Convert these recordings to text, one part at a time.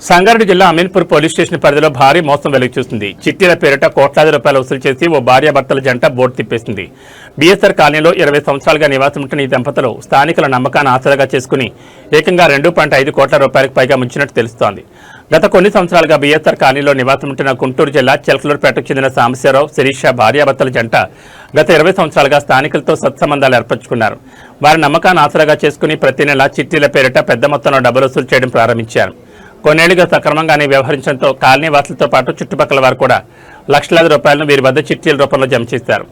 సంగారెడ్డి జిల్లా Ameenpur police station పరిధిలో భారీ మోసం వెలుగు చూస్తుంది. చిట్టీల పేరిట కోట్లాది రూపాయలు వసూలు చేసి ఓ భార్యాభర్తల జంట బోర్డు తిప్పేసింది. బీఎస్ఆర్ కాలనీలో 20 సంవత్సరాలుగా నివాసం ఉంటున్న ఈ దంపతులు స్థానికుల నమ్మకాన్ని ఆసరాగా చేసుకుని ఏకంగా 2.5 కోట్ల రూపాయలకు పైగా ముంచినట్టు తెలుస్తోంది. గత కొన్ని సంవత్సరాలుగా బీఎస్ఆర్ కాలనీలో నివాసం ఉంటున్న గుంటూరు జిల్లా చిలకలూరుపేటకు చెందిన సాంబశివరావు, శిరీష భార్యాభర్తల జంట గత 20 సంవత్సరాలుగా స్థానికులతో సత్సంబంధాలు ఏర్పరచుకున్నారు. వారి నమ్మకాన్ని ఆసరాగా చేసుకుని ప్రతి నెల చిట్టీల పేరిట పెద్ద మొత్తంలో డబ్బులు వసూలు చేయడం ప్రారంభించారు. కొన్నేళ్లుగా సక్రమంగానే వ్యవహరించడంతో కాలనీ వాసులతో పాటు చుట్టుపక్కల వారు కూడా లక్షలాది రూపాయలను వీరి వద్ద చిట్టీల రూపంలో జమ చేశారు.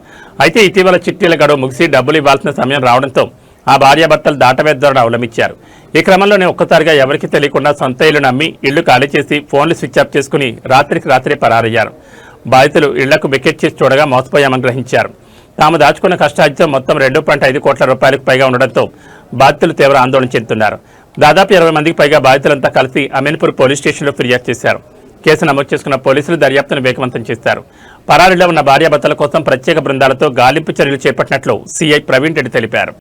అయితే ఇటీవల చిట్టీల గడువు ముగిసి డబ్బులు ఇవ్వాల్సిన సమయం రావడంతో ఆ భార్యాభర్తలు దాటవేద్దరణ అవలంబించారు. ఈ క్రమంలోనే ఒక్కసారిగా ఎవరికీ తెలియకుండా సొంత ఇల్లు నమ్మి ఇళ్లు ఖాళీ చేసి ఫోన్లు స్విచ్ ఆఫ్ చేసుకుని రాత్రికి రాత్రే పరారయ్యారు. బాధితులు ఇళ్లకు వికెట్ చేసి చూడగా మోసపోయామని గ్రహించారు. తాము దాచుకున్న కష్టార్జితం మొత్తం 2.5 కోట్ల రూపాయలకు పైగా ఉండడంతో బాధితులు తీవ్ర ఆందోళన చెందుతున్నారు. దాదాపు 20 మందికి పైగా బాధితులంతా కలిసి అమీన్పూర్ పోలీస్ స్టేషన్లో ఫిర్యాదు చేశారు. కేసు నమోదు చేసుకున్న పోలీసులు దర్యాప్తును వేగవంతం చేశారు. పరారీలో ఉన్న భార్యాభర్తల కోసం ప్రత్యేక బృందాలతో గాలింపు చర్యలు చేపట్టినట్లు సీఐ ప్రవీణ్ రెడ్డి తెలిపారు.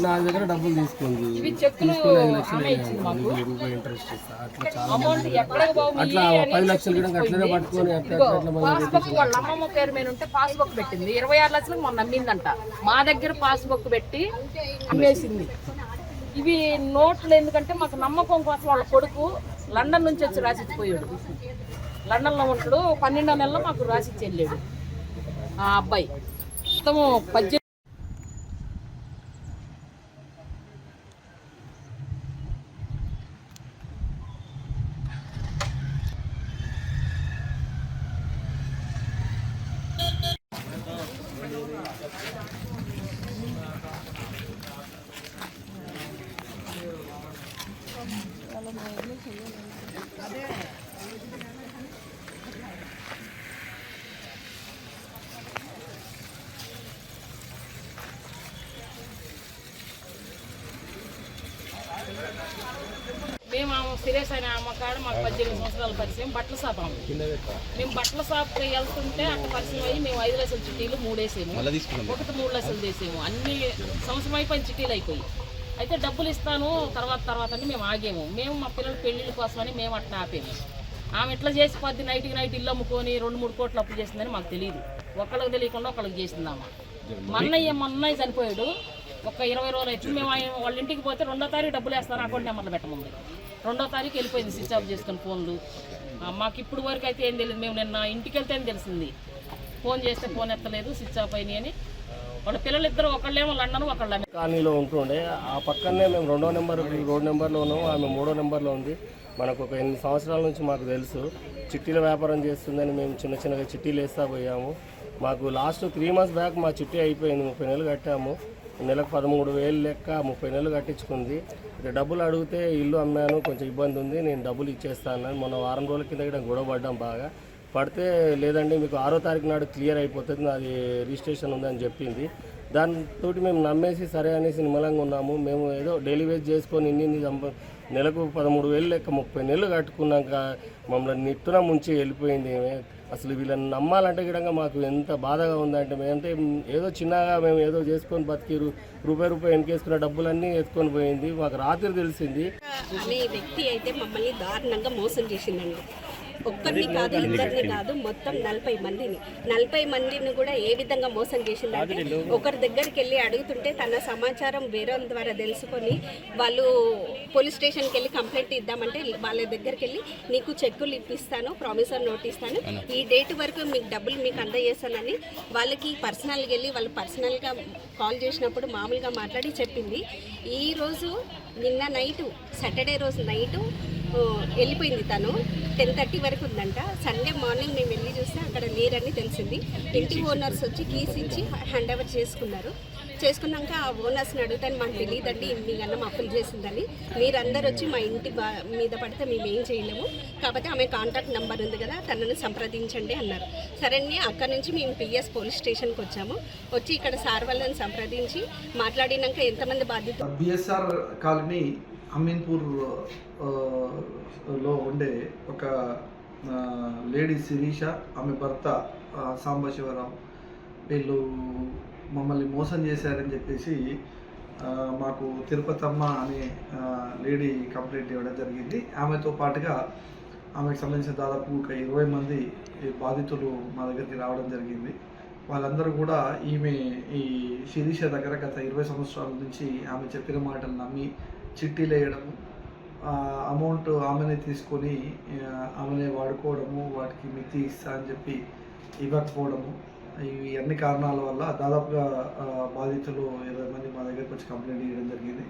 నా దగ్గర డబ్బులు తీసుకుంది, తీసుకుని 5 లక్షలు ఇంట్రెస్ట్ ఇస్తా, అట్లా చాలా అట్లా 10 లక్షలు కూడా అట్లనే పట్టుకొని వాళ్ళ అమ్మమ్మ పేరు మీద ఉంటే పాస్బుక్ పెట్టింది 26 లక్షలకు మొన్న అమ్మిందంట. మా దగ్గర పాస్బుక్ పెట్టి అమ్మేసింది. ఇవి నోట్లు ఎందుకంటే మాకు నమ్మకం కోసం వాళ్ళ కొడుకు లండన్ నుంచి వచ్చి రాసిచ్చిపోయాడు. లండన్లో ఉంటాడు. 12వ నెలలో మాకు రాసిచ్చి వెళ్ళాడు ఆ అబ్బాయి. మొత్తము 18 మేము సిరేస్ అయిన అమ్మ కాడ మాకు 18 సంవత్సరాల పరిచయం. బట్టల షాప్ అమ్మ. మేము బట్టల షాప్కి వెళ్తుంటే అక్కడ పరిచయం అయ్యి మేము 5 లక్షల చిట్టీలు 3 వేసాము. ఒకటి 3 లక్షలు చేసాము. అన్ని సంవత్సరం అయిపోయిన చిట్టీలు అయిపోయి అయితే డబ్బులు ఇస్తాను తర్వాత అంటే మేము ఆగాము. మేము మా పిల్లల పెళ్లిళ్ళ కోసమని మేము అట్లా ఆపాము. ఆమె ఇట్లా చేసి నైట్కి నైట్ ఇల్లు అమ్ముకొని 2-3 కోట్లు అప్పు చేసిందని మాకు తెలియదు. ఒకళ్ళకి తెలియకుండా ఒకళ్ళకి చేసిందామా. మొన్నయ్య చనిపోయాడు. ఒక 20 రోజులు అయితే మేము వాళ్ళ ఇంటికి పోతే 2వ తారీఖు డబ్బులు వేస్తాను అకౌంట్ నెంబర్లు పెట్టముంది. 2వ తారీఖు వెళ్ళిపోయింది స్విచ్ ఆఫ్ చేసుకుని ఫోన్లు. మాకు ఇప్పుడు వరకు అయితే ఏం తెలియదు. మేము నిన్న ఇంటికి వెళ్తేనే తెలిసింది. ఫోన్ చేస్తే ఫోన్ ఎత్తలేదు, స్విచ్ ఆఫ్ అయినాయి అని. వాళ్ళ పిల్లలు ఇద్దరు ఒకళ్ళేమో లండన్ ఒకళ్ళ కాలనీలో ఉంటుండే. ఆ పక్కనే మేము 2వ నెంబర్ రోడ్ నెంబర్లో ఉన్నాము, ఆమె 3వ నెంబర్లో ఉంది. మనకు ఒక 8 సంవత్సరాల నుంచి మాకు తెలుసు. చిట్టీల వ్యాపారం చేస్తుందని మేము చిన్నగా చిట్టీలు వేస్తా పోయాము. మాకు లాస్ట్ 3 మంత్స్ బ్యాక్ మా చిట్టీ అయిపోయింది. 30 నెలలు కట్టాము. నెలకు 13,000 లెక్క 30 నెలలు కట్టించుకుంది. డబ్బులు అడిగితే ఇల్లు అమ్మాను, కొంచెం ఇబ్బంది ఉంది, నేను డబ్బులు ఇచ్చేస్తాను. మొన్న వారం రోజుల కింద కూడా గొడవ పడ్డాం. బాగా పడితే లేదండి మీకు 6వ తారీఖు నాడు క్లియర్ అయిపోతుంది, నాది రిజిస్ట్రేషన్ ఉందని చెప్పింది. దాంతో మేము నమ్మేసి సరే అనేసి నిమ్మలంగా ఉన్నాము. మేము ఏదో డైలీ వేజ్ చేసుకొని నెలకు 13,000 లెక్క 30 నెలలు కట్టుకున్నాక మమ్మల్ని నిట్టున ముంచి వెళ్ళిపోయింది. అసలు వీళ్ళని నమ్మాలంటే కూడా మాకు ఎంత బాధగా ఉందంటే, మేమంటే ఏదో చిన్నగా మేము ఏదో చేసుకొని బతికి రూపాయి వెనకేసుకున్న డబ్బులన్నీ ఎత్తుకొని పోయింది. మాకు రాత్రి తెలిసింది. అనే వ్యక్తి అయితే మమ్మల్ని దారుణంగా మోసం చేసిందండి. ఒక్కరిని కాదు, ఇద్దరిని కాదు, మొత్తం 40 మందిని కూడా ఏ విధంగా మోసం చేసిందంటే, ఒకరి దగ్గరికి వెళ్ళి అడుగుతుంటే తన సమాచారం వేరే ద్వారా తెలుసుకొని వాళ్ళు పోలీస్ స్టేషన్కి వెళ్ళి కంప్లైంట్ ఇద్దామంటే వాళ్ళ దగ్గరికి వెళ్ళి నీకు చెక్కులు ఇప్పిస్తాను, ప్రామిసర్ నోట్ ఇస్తాను, ఈ డేట్ వరకు మీకు డబ్బులు మీకు అందజేస్తానని వాళ్ళకి పర్సనల్గా వెళ్ళి వాళ్ళు పర్సనల్గా కాల్ చేసినప్పుడు మామూలుగా మాట్లాడి చెప్పింది. ఈరోజు నిన్న నైటు సాటర్డే రోజు నైటు వెళ్ళిపోయింది. తను 10:30 వరకు ఉందంట. సండే మార్నింగ్ మేము వెళ్ళి చూస్తే అక్కడ లేరని తెలిసింది. ఇంటి ఓనర్స్ వచ్చి కీస్ ఇచ్చి హ్యాండ్ ఓవర్ చేసుకున్నాక ఆ ఓనర్స్ని అడుగుతాను, మాకు తెలియదండి మీ అన్నం అప్పులు చేసిందని, మీరందరూ వచ్చి మా ఇంటి మీద పడితే మేము ఏం చేయలేము, కాకపోతే ఆమె కాంటాక్ట్ నెంబర్ ఉంది కదా తనను సంప్రదించండి అన్నారు. సరే అక్కడి నుంచి మేము పిఎస్ పోలీస్ స్టేషన్కి వచ్చి ఇక్కడ సార్ వాళ్ళని సంప్రదించి మాట్లాడినాక ఎంతమంది బాధ్యత. బిఎస్ఆర్ కాలనీ అమీన్పూర్ లో ఉండే ఒక లేడీ శిరీష, ఆమె భర్త సాంబశివరావు, వీళ్ళు మమ్మల్ని మోసం చేశారని చెప్పేసి మాకు తిరుపతమ్మ అనే లేడీ కంప్లైంట్ ఇవ్వడం జరిగింది. ఆమెతో పాటుగా ఆమెకు సంబంధించిన దాదాపు ఒక 20 మంది బాధితులు మా దగ్గరికి రావడం జరిగింది. వాళ్ళందరూ కూడా ఈ శిరీష దగ్గర గత 20 సంవత్సరాల నుంచి ఆమె చెప్పిన మాటలు నమ్మి చిట్టీలు వేయడము, అమౌంట్ ఆమెనే తీసుకొని ఆమెనే వాడుకోవడము, వాటికి మితి ఇస్తా అని చెప్పి ఇవ్వకపోవడము, ఇవి అన్ని కారణాల వల్ల దాదాపుగా బాధితులు 20 మంది మా దగ్గరకు వచ్చి కంప్లైంట్ ఇవ్వడం జరిగింది.